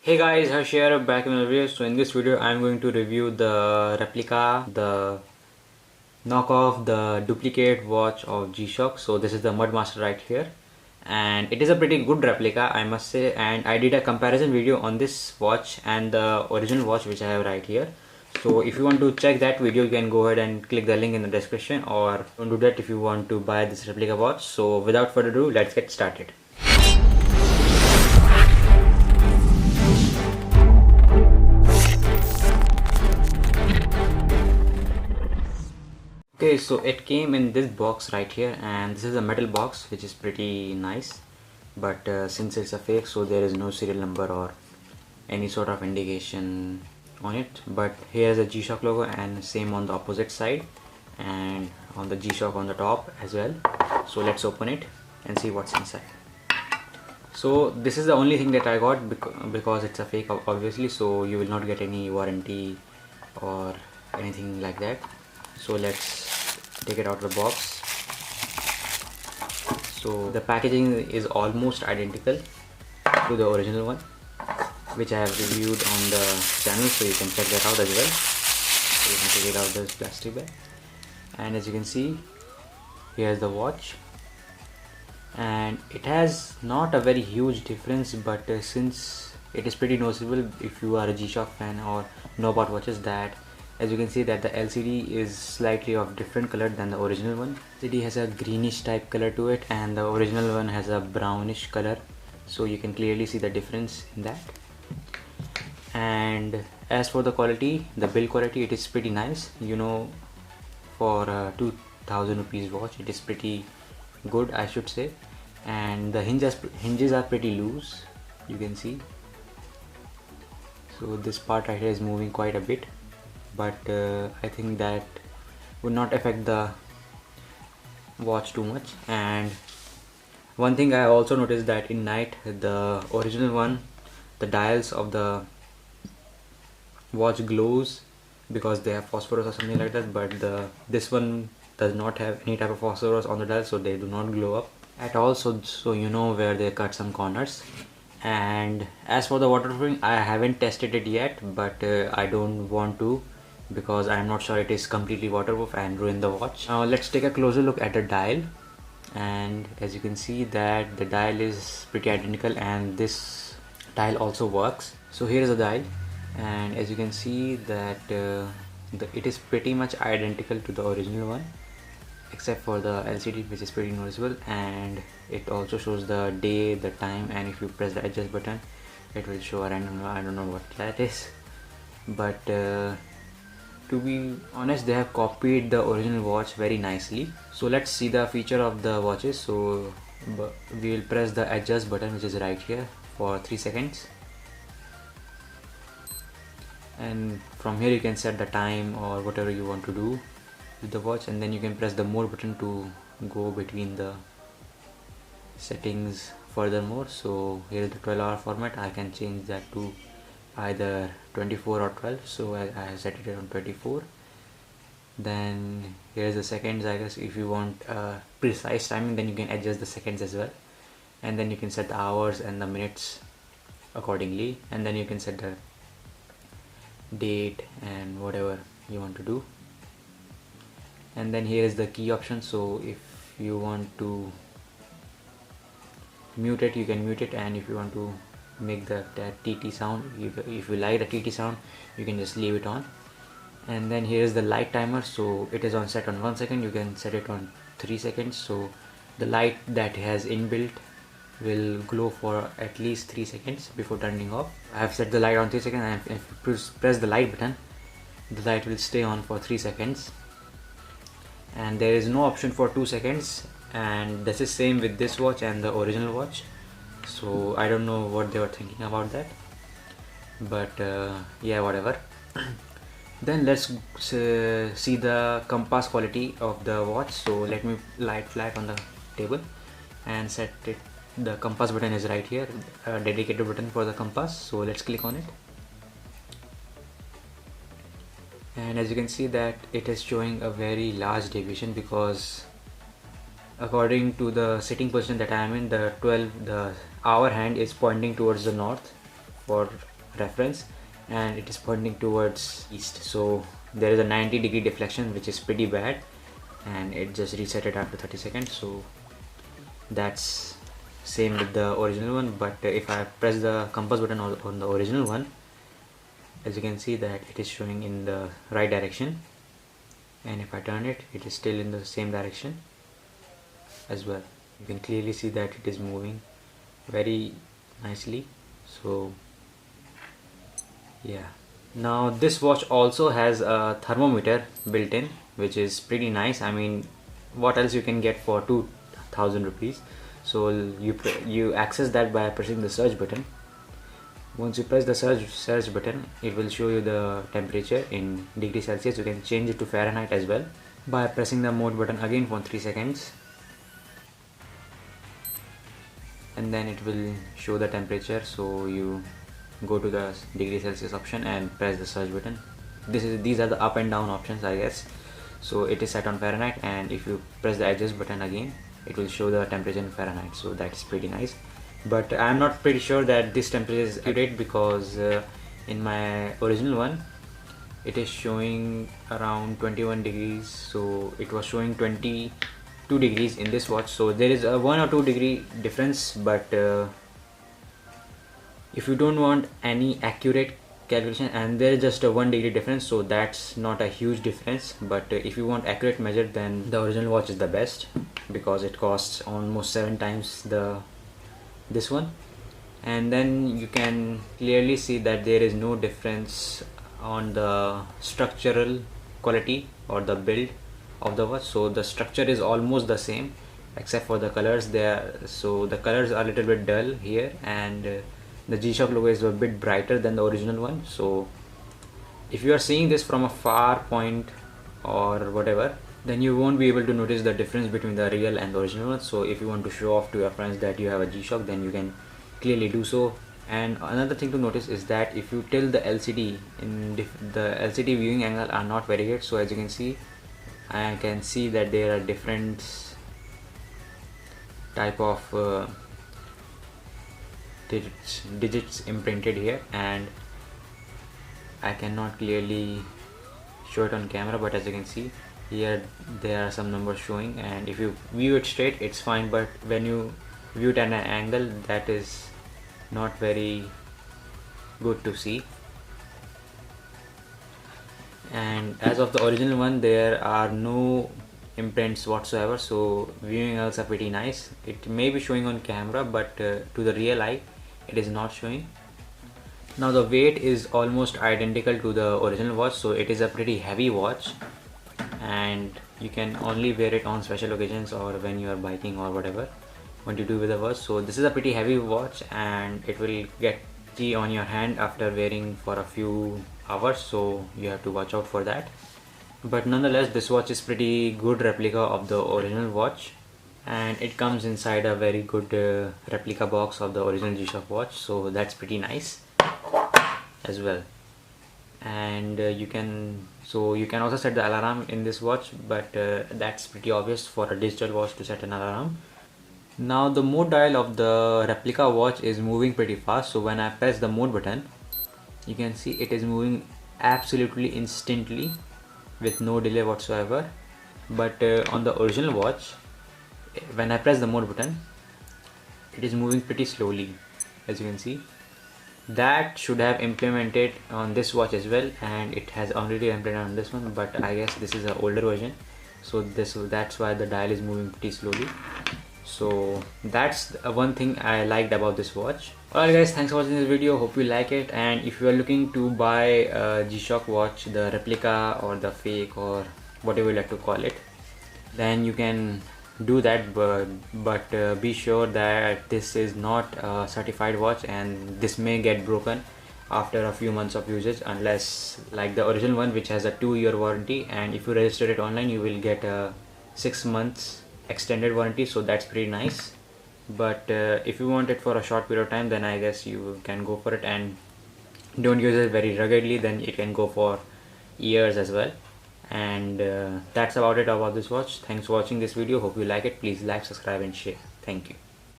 Hey guys, Harsh here, back in another video. So in this video I'm going to review the replica, the knockoff, the duplicate watch of G-Shock. So this is the Mudmaster right here, and it is a pretty good replica, I must say. And I did a comparison video on this watch and the original watch which I have right here. So if you want to check that video, you can go ahead and click the link in the description, or don't do that if you want to buy this replica watch. So without further ado, let's get started. Okay, so it came in this box right here, and this is a metal box which is pretty nice, but since it's a fake, so there is no serial number or any sort of indication on it. But here's a G-Shock logo, and same on the opposite side, and on the G-Shock on the top as well. So let's open it and see what's inside. So this is the only thing that I got because it's a fake, obviously, so you will not get any warranty or anything like that. So let's take it out of the box. So the packaging is almost identical to the original one, which I have reviewed on the channel, so you can check that out as well. So you can take it out of this plastic bag, and as you can see, here's the watch, and it has not a very huge difference, but since it is pretty noticeable if you are a G-Shock fan or know about watches, that as you can see that the LCD is slightly of different color than the original one. LCD has a greenish type color to it, and the original one has a brownish color, so you can clearly see the difference in that. And as for the quality, the build quality, it is pretty nice. You know, for a 2000 rupees watch, it is pretty good, I should say. And the hinges are pretty loose, you can see. So this part right here is moving quite a bit, but I think that would not affect the watch too much. And one thing I also noticed that in night, the original one, the dials of the watch glows because they have phosphorus or something like that, but this one does not have any type of phosphorus on the dial, so they do not glow up at all, so you know where they cut some corners. And as for the waterproofing, I haven't tested it yet, but I don't want to, because I am not sure it is completely waterproof and ruin the watch. Now let's take a closer look at the dial, and as you can see that the dial is pretty identical, and this dial also works. So here is the dial, and as you can see that it is pretty much identical to the original one, except for the LCD, which is pretty noticeable, and it also shows the day, the time, and if you press the adjust button, it will show a random, I don't know what that is. But to be honest, they have copied the original watch very nicely. So let's see the feature of the watches. So we will press the adjust button, which is right here, for 3 seconds, and from here you can set the time or whatever you want to do with the watch, and then you can press the more button to go between the settings furthermore. So here is the 12-hour format. I can change that to either 24 or 12, so I set it on 24. Then here's the seconds. I guess if you want precise timing, then you can adjust the seconds as well, and then you can set the hours and the minutes accordingly, and then you can set the date and whatever you want to do. And then here is the key option. So if you want to mute it, you can mute it, and if you want to make that TT sound, if you like the TT sound, you can just leave it on. And then here is the light timer. So it is on set on 1 second. You can set it on 3 seconds, so the light that has inbuilt will glow for at least 3 seconds before turning off. I have set the light on 3 seconds, and if you press the light button, the light will stay on for 3 seconds, and there is no option for 2 seconds. And this is same with this watch and the original watch, so I don't know what they were thinking about that, but yeah, whatever. Then let's see the compass quality of the watch. So let me lie it flat on the table and set it. The compass button is right here, a dedicated button for the compass, so let's click on it. And as you can see that it is showing a very large deviation, because according to the sitting position that I am in, the hour hand is pointing towards the north for reference, and it is pointing towards east, so there is a 90-degree deflection, which is pretty bad, and it just reset it after 30 seconds. So that's same with the original one, but if I press the compass button on the original one, as you can see that it is showing in the right direction, and if I turn it, it is still in the same direction as well. You can clearly see that it is moving very nicely. So yeah, now this watch also has a thermometer built in, which is pretty nice. I mean, what else you can get for 2000 rupees? So you access that by pressing the search button. Once you press the search button, it will show you the temperature in degrees Celsius. You can change it to Fahrenheit as well by pressing the mode button again for 3 seconds, and then it will show the temperature. So you go to the degree Celsius option and press the search button. These are the up and down options, I guess. So it is set on Fahrenheit, and if you press the adjust button again, it will show the temperature in Fahrenheit. So that's pretty nice, but I'm not pretty sure that this temperature is accurate, because in my original one it is showing around 21 degrees, so it was showing 22 degrees in this watch. So there is a 1 or 2 degree difference, but if you don't want any accurate calculation, and there is just a 1 degree difference, so that's not a huge difference. But if you want accurate measure, then the original watch is the best, because it costs almost 7 times this one. And then you can clearly see that there is no difference on the structural quality or the build of the watch. So the structure is almost the same except for the colors there. So the colors are a little bit dull here, and the G-Shock logo is a bit brighter than the original one. So if you are seeing this from a far point or whatever, then you won't be able to notice the difference between the real and the original one. So if you want to show off to your friends that you have a G-Shock, then you can clearly do so. And another thing to notice is that if you tilt the LCD, the LCD viewing angle are not very good. So as you can see, I can see that there are different type of digits imprinted here, and I cannot clearly show it on camera, but as you can see here, there are some numbers showing, and if you view it straight, it's fine, but when you view it at an angle, that is not very good to see. And as of the original one, there are no imprints whatsoever, so viewing angles are pretty nice. It may be showing on camera, but to the real eye, it is not showing. Now the weight is almost identical to the original watch, so it is a pretty heavy watch, and you can only wear it on special occasions or when you are biking or whatever what you do with the watch. So this is a pretty heavy watch, and it will get itchy on your hand after wearing for a few hours, so you have to watch out for that. But nonetheless, this watch is pretty good replica of the original watch, and it comes inside a very good replica box of the original G-Shock watch, so that's pretty nice as well. And you can also set the alarm in this watch, but that's pretty obvious for a digital watch to set an alarm. Now the mode dial of the replica watch is moving pretty fast, so when I press the mode button, you can see it is moving absolutely instantly with no delay whatsoever. But on the original watch, when I press the mode button, it is moving pretty slowly, as you can see. That should have implemented on this watch as well, and it has already implemented on this one, but I guess this is an older version, so that's why the dial is moving pretty slowly. So that's one thing I liked about this watch. Alright guys, thanks for watching this video, hope you like it. And if you are looking to buy a G-Shock watch, the replica or the fake or whatever you like to call it, then you can do that, but be sure that this is not a certified watch, and this may get broken after a few months of usage, unless like the original one, which has a 2-year warranty, and if you register it online, you will get a 6 months extended warranty, so that's pretty nice. But if you want it for a short period of time, then I guess you can go for it, and don't use it very ruggedly, then it can go for years as well. And that's about it about this watch. Thanks for watching this video, hope you like it. Please like, subscribe and share. Thank you.